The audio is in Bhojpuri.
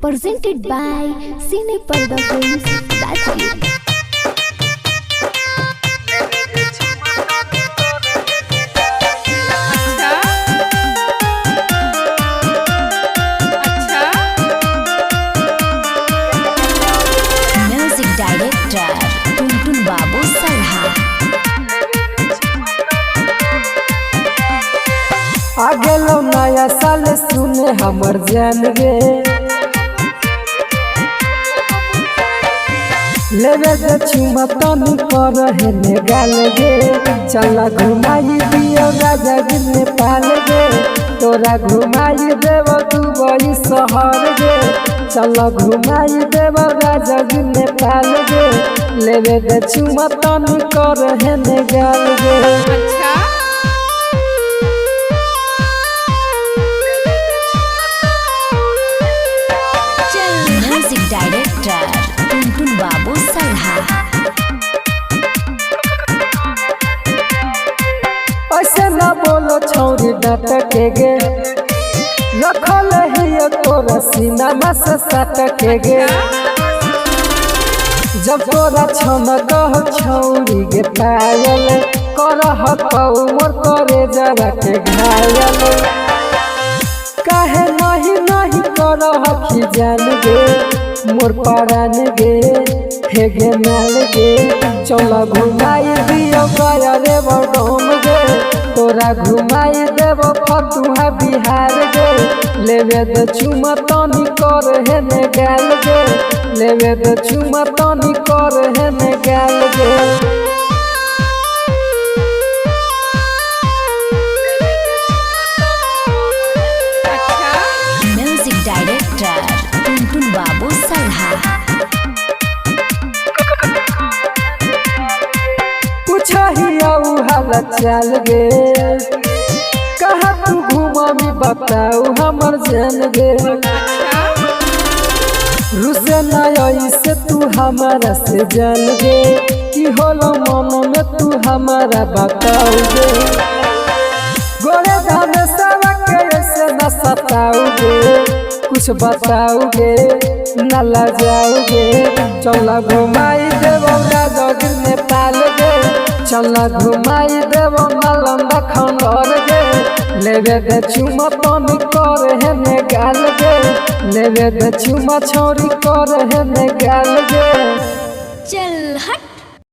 presented by Cine Parda Films, Rajgir. Music Director Tuntun Babu Salha. आगे लो नया साल सुने हमर जान गे लेवे दे चुमा तनी कर हेने गाल गे चला घुमाई दियो राजा गिन नेपाल गे तोरा घुमाई देव दुबई शहर गे चला घुमाई देव राजा गिन नेपाल गे लेवे दे चुमा तनी कर हेने गाल गे। Music Director Tuntun Babu Salha. ऐसे ना बोलो छौरी डटके गे रखल है तोरा सीना में से सटके गे जब तोरा छन कह छौरी गे पायल करह कौ मोर करे जरा के घायल काहे नहीं नहीं करह खी जान गे मोर परान गे हे गे नाल गे चला घुमाई दियो गया रे बडोम गे तोरा घुमाई देव फतुहा बिहार गे लेवे दे चुमा तनी कर हेने गाल गे लेवे दे चुमा तनी कर हेने गाल गे। Music Director Tuntun Babu Salha. पूछहिया हाल चल गे कहा तू घुमामी बताऊ हमर जान गे रुसे नई से तू हमारा से जान गे कि होलो मन में तू हमारा बताऊ गे गोरे धाम सबक ऐसे न सताओगे कुछ बताओगे न लजाओगे चला घुमाई देव राजा गिर नेपाल गे चला घुमाई देव नालंदा खंडर गे लेवे दे चुमा तनी कर हेने गाल गे लेवे दे चुमा छोरी कर हेने गाल गे। चल हट।